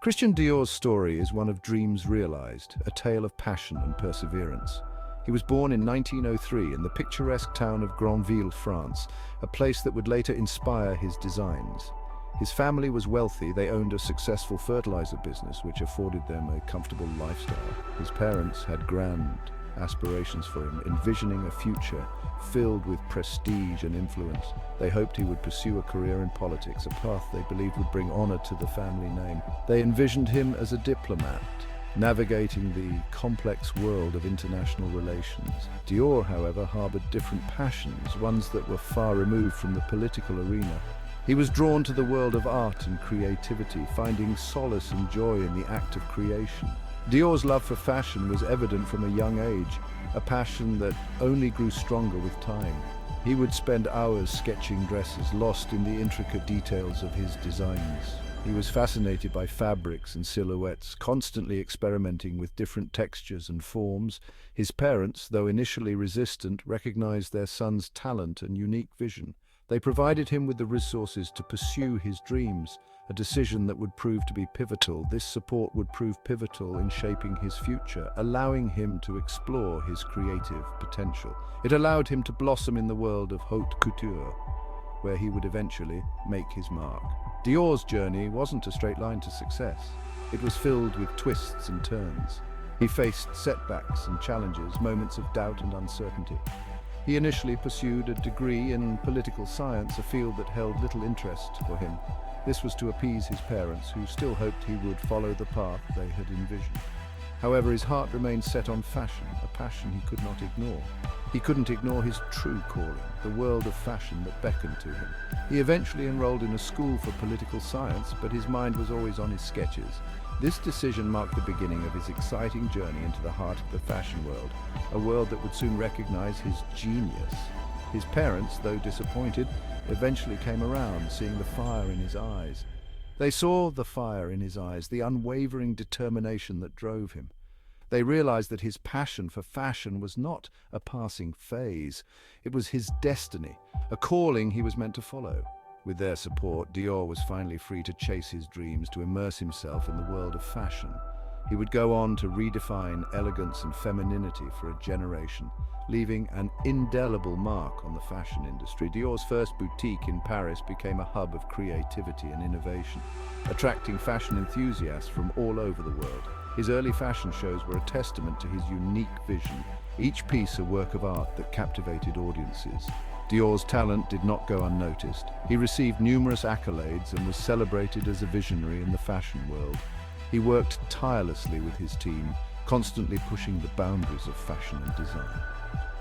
Christian Dior's story is one of dreams realized, a tale of passion and perseverance. He was born in 1903 in the picturesque town of Granville, France, a place that would later inspire his designs. His family was wealthy. They owned a successful fertilizer business which afforded them a comfortable lifestyle. His parents had grand aspirations for him, envisioning a future filled with prestige and influence. They hoped he would pursue a career in politics, a path they believed would bring honor to the family name. They envisioned him as a diplomat, navigating the complex world of international relations. Dior, however, harbored different passions, ones that were far removed from the political arena. He was drawn to the world of art and creativity, finding solace and joy in the act of creation. Dior's love for fashion was evident from a young age, a passion that only grew stronger with time. He would spend hours sketching dresses, lost in the intricate details of his designs. He was fascinated by fabrics and silhouettes, constantly experimenting with different textures and forms. His parents, though initially resistant, recognized their son's talent and unique vision. They provided him with the resources to pursue his dreams, a decision that would prove to be pivotal. This support would prove pivotal in shaping his future, allowing him to explore his creative potential. It allowed him to blossom in the world of haute couture, where he would eventually make his mark. Dior's journey wasn't a straight line to success. It was filled with twists and turns. He faced setbacks and challenges, moments of doubt and uncertainty. He initially pursued a degree in political science, a field that held little interest for him. This was to appease his parents, who still hoped he would follow the path they had envisioned. However, his heart remained set on fashion, a passion he could not ignore. He couldn't ignore his true calling, the world of fashion that beckoned to him. He eventually enrolled in a school for political science, but his mind was always on his sketches. This decision marked the beginning of his exciting journey into the heart of the fashion world, a world that would soon recognize his genius. His parents, though disappointed, eventually came around, seeing the fire in his eyes. They saw the fire in his eyes, the unwavering determination that drove him. They realized that his passion for fashion was not a passing phase. It was his destiny, a calling he was meant to follow. With their support, Dior was finally free to chase his dreams, to immerse himself in the world of fashion. He would go on to redefine elegance and femininity for a generation, leaving an indelible mark on the fashion industry. Dior's first boutique in Paris became a hub of creativity and innovation, attracting fashion enthusiasts from all over the world. His early fashion shows were a testament to his unique vision, each piece a work of art that captivated audiences. Dior's talent did not go unnoticed. He received numerous accolades and was celebrated as a visionary in the fashion world. He worked tirelessly with his team, constantly pushing the boundaries of fashion and design.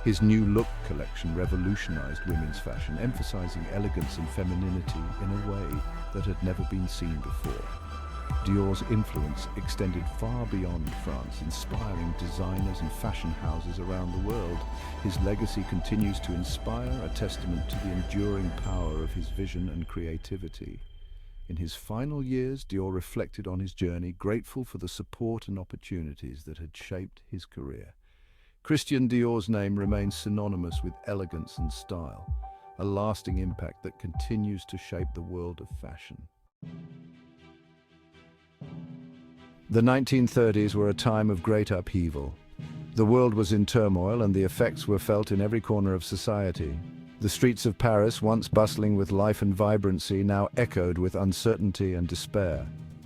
His new look collection revolutionized women's fashion, emphasizing elegance and femininity in a way that had never been seen before. Dior's influence extended far beyond France, inspiring designers and fashion houses around the world. His legacy continues to inspire, a testament to the enduring power of his vision and creativity. In his final years, Dior reflected on his journey, grateful for the support and opportunities that had shaped his career. Christian Dior's name remains synonymous with elegance and style, a lasting impact that continues to shape the world of fashion. The 1930s were a time of great upheaval. The world was in turmoil and the effects were felt in every corner of society. The streets of Paris, once bustling with life and vibrancy, now echoed with uncertainty and despair.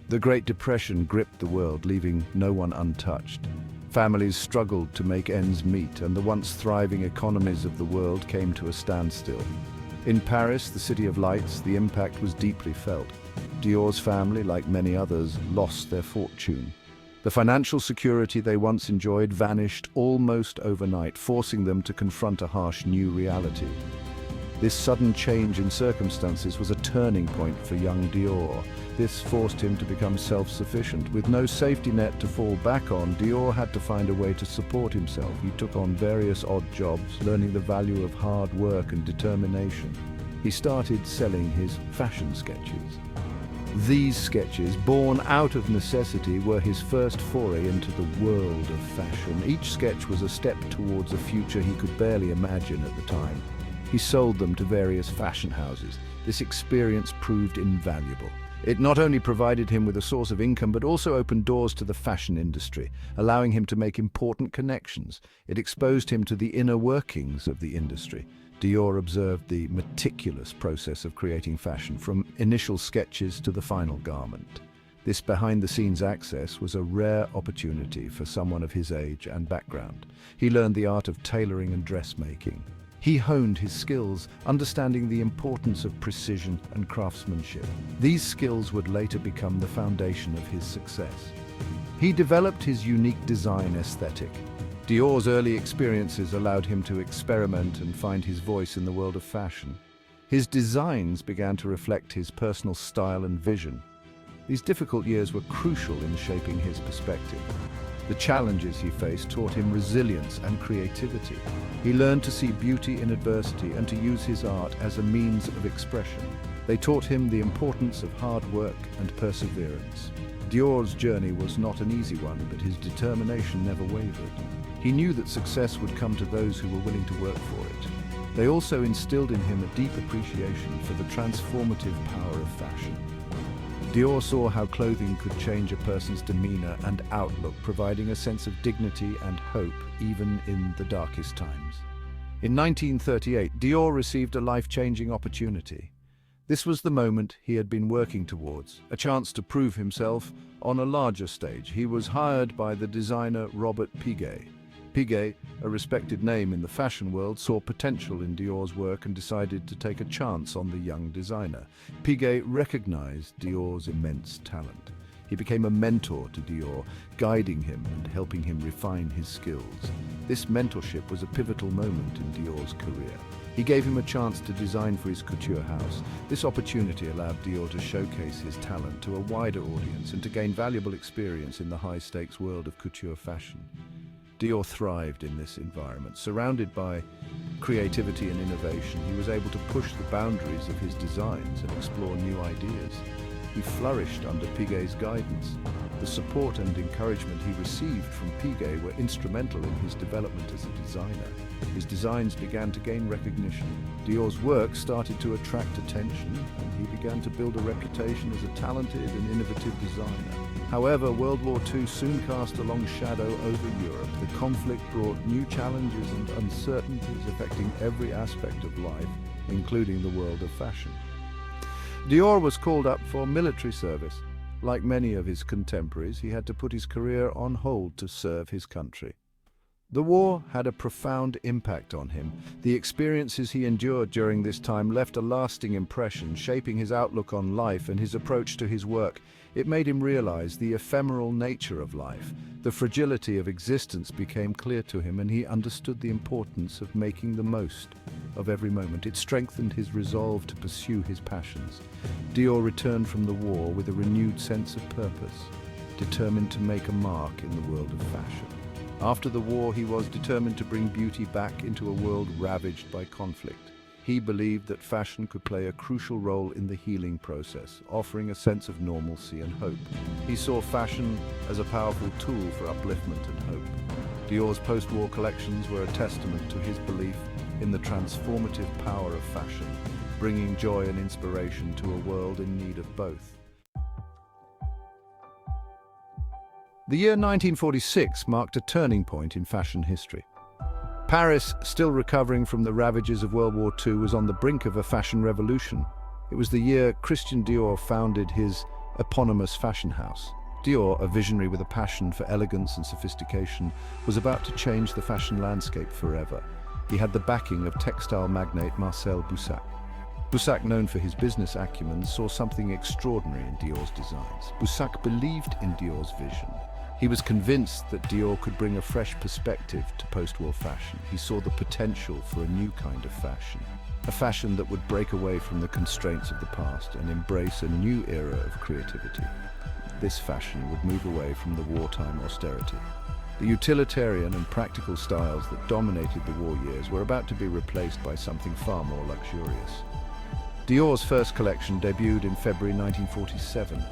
The Great Depression gripped the world, leaving no one untouched. Families struggled to make ends meet, and the once thriving economies of the world came to a standstill. In Paris, the city of lights, the impact was deeply felt. Dior's family, like many others, lost their fortune. The financial security they once enjoyed vanished almost overnight, forcing them to confront a harsh new reality. This sudden change in circumstances was a turning point for young Dior. This forced him to become self-sufficient. With no safety net to fall back on, Dior had to find a way to support himself. He took on various odd jobs, learning the value of hard work and determination. He started selling his fashion sketches. These sketches, born out of necessity, were his first foray into the world of fashion. Each sketch was a step towards a future he could barely imagine at the time. He sold them to various fashion houses. This experience proved invaluable. It not only provided him with a source of income, but also opened doors to the fashion industry, allowing him to make important connections. It exposed him to the inner workings of the industry. Dior observed the meticulous process of creating fashion, from initial sketches to the final garment. This behind-the-scenes access was a rare opportunity for someone of his age and background. He learned the art of tailoring and dressmaking. He honed his skills, understanding the importance of precision and craftsmanship. These skills would later become the foundation of his success. He developed his unique design aesthetic. Dior's early experiences allowed him to experiment and find his voice in the world of fashion. His designs began to reflect his personal style and vision. These difficult years were crucial in shaping his perspective. The challenges he faced taught him resilience and creativity. He learned to see beauty in adversity and to use his art as a means of expression. They taught him the importance of hard work and perseverance. Dior's journey was not an easy one, but his determination never wavered. He knew that success would come to those who were willing to work for it. They also instilled in him a deep appreciation for the transformative power of fashion. Dior saw how clothing could change a person's demeanor and outlook, providing a sense of dignity and hope even in the darkest times. In 1938, Dior received a life-changing opportunity. This was the moment he had been working towards, a chance to prove himself on a larger stage. He was hired by the designer Robert Piguet. Piguet, a respected name in the fashion world, saw potential in Dior's work and decided to take a chance on the young designer. Piguet recognized Dior's immense talent. He became a mentor to Dior, guiding him and helping him refine his skills. This mentorship was a pivotal moment in Dior's career. He gave him a chance to design for his couture house. This opportunity allowed Dior to showcase his talent to a wider audience and to gain valuable experience in the high-stakes world of couture fashion. Dior thrived in this environment. Surrounded by creativity and innovation, he was able to push the boundaries of his designs and explore new ideas. He flourished under Piguet's guidance. The support and encouragement he received from Piguet were instrumental in his development as a designer. His designs began to gain recognition. Dior's work started to attract attention, and he began to build a reputation as a talented and innovative designer. However, World War II soon cast a long shadow over Europe. The conflict brought new challenges and uncertainties affecting every aspect of life, including the world of fashion. Dior was called up for military service. Like many of his contemporaries, he had to put his career on hold to serve his country. The war had a profound impact on him. The experiences he endured during this time left a lasting impression, shaping his outlook on life and his approach to his work. It made him realize the ephemeral nature of life. The fragility of existence became clear to him, and he understood the importance of making the most of every moment. It strengthened his resolve to pursue his passions. Dior returned from the war with a renewed sense of purpose, determined to make a mark in the world of fashion. After the war, he was determined to bring beauty back into a world ravaged by conflict. He believed that fashion could play a crucial role in the healing process, offering a sense of normalcy and hope. He saw fashion as a powerful tool for upliftment and hope. Dior's post-war collections were a testament to his belief in the transformative power of fashion, bringing joy and inspiration to a world in need of both. The year 1946 marked a turning point in fashion history. Paris, still recovering from the ravages of World War II, was on the brink of a fashion revolution. It was the year Christian Dior founded his eponymous fashion house. Dior, a visionary with a passion for elegance and sophistication, was about to change the fashion landscape forever. He had the backing of textile magnate Marcel Boussac. Boussac, known for his business acumen, saw something extraordinary in Dior's designs. Boussac believed in Dior's vision. He was convinced that Dior could bring a fresh perspective to post-war fashion. He saw the potential for a new kind of fashion, a fashion that would break away from the constraints of the past and embrace a new era of creativity. This fashion would move away from the wartime austerity. The utilitarian and practical styles that dominated the war years were about to be replaced by something far more luxurious. Dior's first collection debuted in February 1947.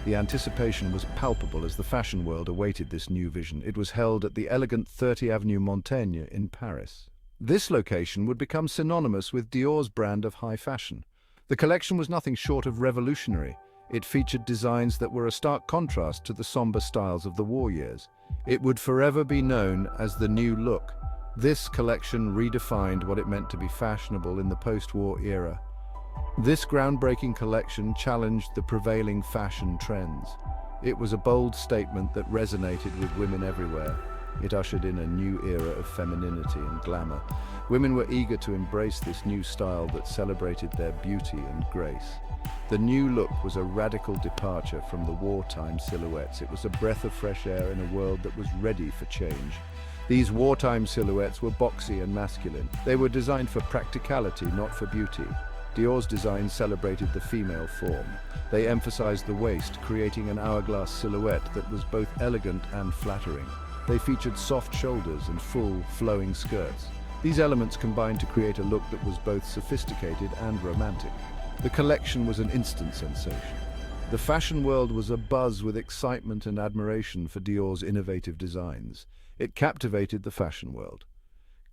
The anticipation was palpable as the fashion world awaited this new vision. It was held at the elegant 30 Avenue Montaigne in Paris. This location would become synonymous with Dior's brand of high fashion. The collection was nothing short of revolutionary. It featured designs that were a stark contrast to the somber styles of the war years. It would forever be known as the New Look. This collection redefined what it meant to be fashionable in the post-war era. This groundbreaking collection challenged the prevailing fashion trends. It was a bold statement that resonated with women everywhere. It ushered in a new era of femininity and glamour. Women were eager to embrace this new style that celebrated their beauty and grace. The New Look was a radical departure from the wartime silhouettes. It was a breath of fresh air in a world that was ready for change. These wartime silhouettes were boxy and masculine. They were designed for practicality, not for beauty. Dior's designs celebrated the female form. They emphasized the waist, creating an hourglass silhouette that was both elegant and flattering. They featured soft shoulders and full, flowing skirts. These elements combined to create a look that was both sophisticated and romantic. The collection was an instant sensation. The fashion world was abuzz with excitement and admiration for Dior's innovative designs. It captivated the fashion world.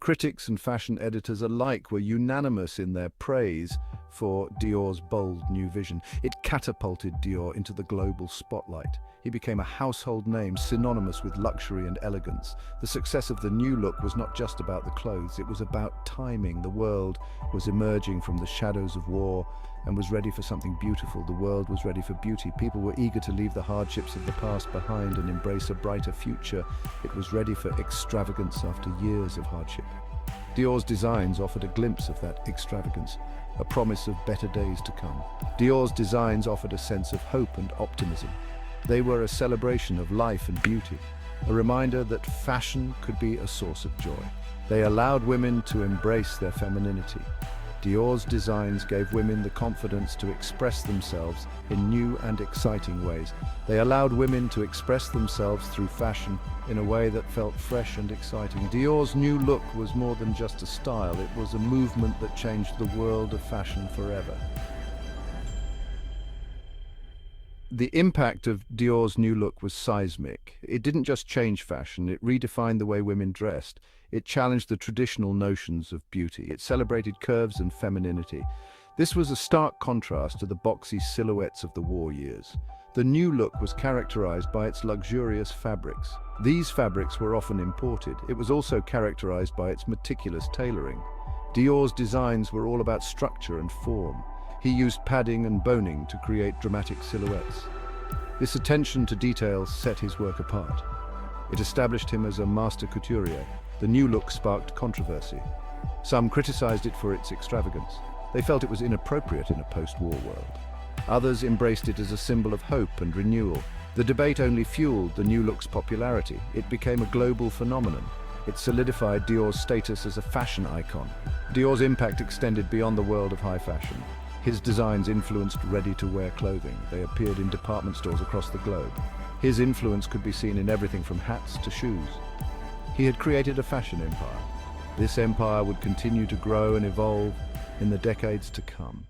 Critics and fashion editors alike were unanimous in their praise for Dior's bold new vision. It catapulted Dior into the global spotlight. He became a household name synonymous with luxury and elegance. The success of the New Look was not just about the clothes, it was about timing. The world was emerging from the shadows of war and was ready for something beautiful. The world was ready for beauty. People were eager to leave the hardships of the past behind and embrace a brighter future. It was ready for extravagance after years of hardship. Dior's designs offered a glimpse of that extravagance, a promise of better days to come. Dior's designs offered a sense of hope and optimism. They were a celebration of life and beauty, a reminder that fashion could be a source of joy. They allowed women to embrace their femininity. Dior's designs gave women the confidence to express themselves in new and exciting ways. They allowed women to express themselves through fashion in a way that felt fresh and exciting. Dior's New Look was more than just a style, it was a movement that changed the world of fashion forever. The impact of Dior's New Look was seismic. It didn't just change fashion, it redefined the way women dressed. It challenged the traditional notions of beauty. It celebrated curves and femininity. This was a stark contrast to the boxy silhouettes of the war years. The New Look was characterized by its luxurious fabrics. These fabrics were often imported. It was also characterized by its meticulous tailoring. Dior's designs were all about structure and form. He used padding and boning to create dramatic silhouettes. This attention to detail set his work apart. It established him as a master couturier. The New Look sparked controversy. Some criticized it for its extravagance. They felt it was inappropriate in a post-war world. Others embraced it as a symbol of hope and renewal. The debate only fueled the New Look's popularity. It became a global phenomenon. It solidified Dior's status as a fashion icon. Dior's impact extended beyond the world of high fashion. His designs influenced ready-to-wear clothing. They appeared in department stores across the globe. His influence could be seen in everything from hats to shoes. He had created a fashion empire. This empire would continue to grow and evolve in the decades to come.